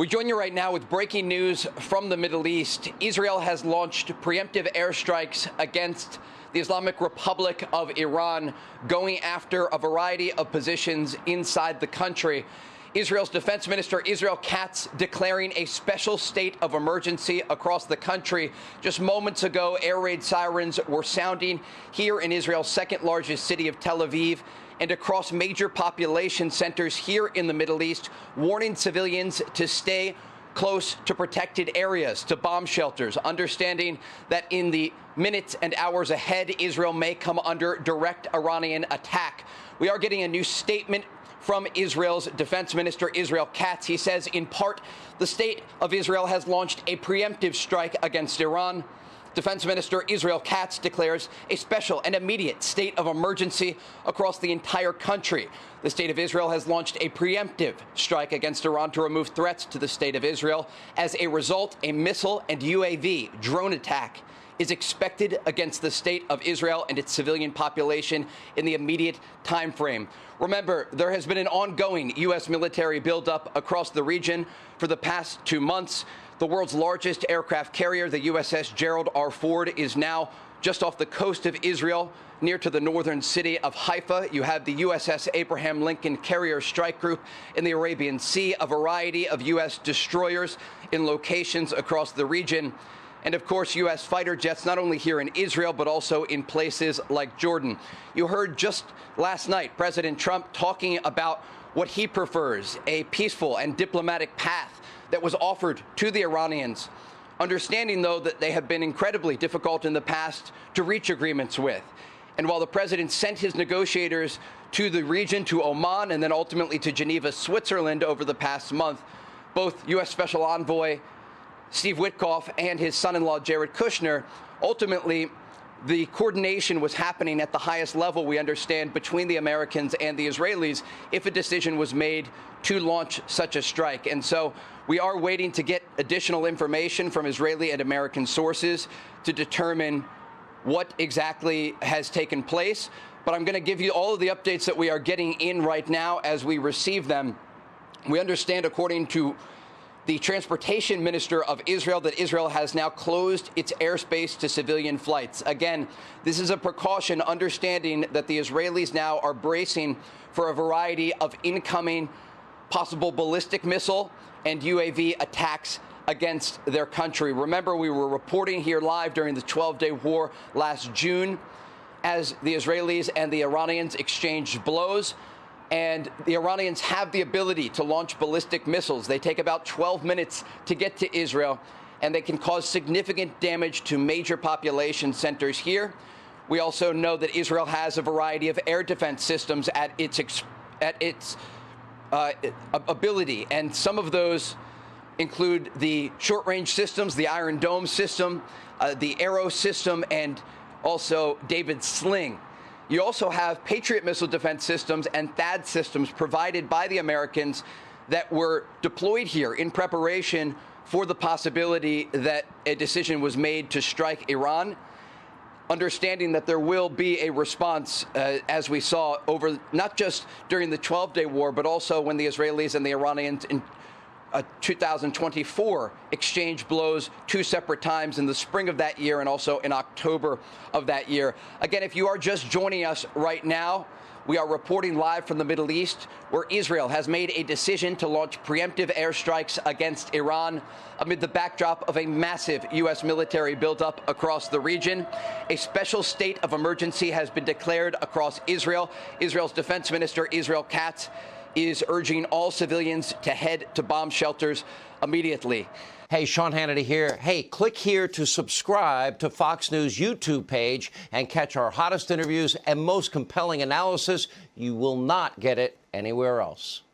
We join you right now with breaking news from the Middle East. Israel has launched preemptive airstrikes against the Islamic Republic of Iran, going after a variety of positions inside the country. Israel's defense minister, Israel Katz, declaring a special state of emergency across the country. Just moments ago, air raid sirens were sounding here in Israel's second largest city of Tel Aviv and across major population centers here in the Middle East, warning civilians to stay close to protected areas, to bomb shelters, understanding that in the minutes and hours ahead, Israel may come under direct Iranian attack. We are getting a new statement from Israel's defense minister, Israel Katz. He says, in part, the state of Israel has launched a preemptive strike against Iran. Defense Minister Israel Katz declares a special and immediate state of emergency across the entire country. The state of Israel has launched a preemptive strike against Iran to remove threats to the state of Israel. As a result, a missile and UAV drone attack is expected against the state of Israel and its civilian population in the immediate time frame. Remember, there has been an ongoing U.S. military buildup across the region for the past 2 months. The world's largest aircraft carrier, the USS Gerald R. Ford, is now just off the coast of Israel, near to the northern city of Haifa. You have the USS Abraham Lincoln Carrier Strike Group in the Arabian Sea, a variety of U.S. destroyers in locations across the region. And, of course, U.S. fighter jets, not only here in Israel, but also in places like Jordan. You heard just last night President Trump talking about what he prefers, a peaceful and diplomatic path that was offered to the Iranians, understanding, though, that they have been incredibly difficult in the past to reach agreements with. And while the president sent his negotiators to the region, to Oman, and then ultimately to Geneva, Switzerland over the past month, both U.S. Special Envoy Steve Witkoff and his son-in-law Jared Kushner, ultimately the coordination was happening at the highest level, we understand, between the Americans and the Israelis if a decision was made to launch such a strike. And so we are waiting to get additional information from Israeli and American sources to determine what exactly has taken place. But I'm going to give you all of the updates that we are getting in right now as we receive them. We understand, according to the transportation minister of Israel, that Israel has now closed its airspace to civilian flights. Again, this is a precaution, understanding that the Israelis now are bracing for a variety of incoming possible ballistic missile and UAV attacks against their country. Remember, we were reporting here live during the 12-day war last June as the Israelis and the Iranians exchanged blows. And the Iranians have the ability to launch ballistic missiles. They take about 12 minutes to get to Israel, and they can cause significant damage to major population centers here. We also know that Israel has a variety of air defense systems at its ability, and some of those include the short-range systems, the Iron Dome system, the Arrow system, and also David's Sling. You also have Patriot missile defense systems and THAAD systems provided by the Americans that were deployed here in preparation for the possibility that a decision was made to strike Iran, understanding that there will be a response, as we saw over not just during the 12-day war, but also when the Israelis and the Iranians in 2024 exchanged blows 2 separate times in the spring of that year and also in October of that year. Again, if you are just joining us right now, we are reporting live from the Middle East, where Israel has made a decision to launch preemptive airstrikes against Iran amid the backdrop of a massive U.S. military buildup across the region. A special state of emergency has been declared across Israel. Israel's defense minister, Israel Katz, is urging all civilians to head to bomb shelters immediately. Hey, Sean Hannity here. Hey, click here to subscribe to Fox News YouTube page and catch our hottest interviews and most compelling analysis. You will not get it anywhere else.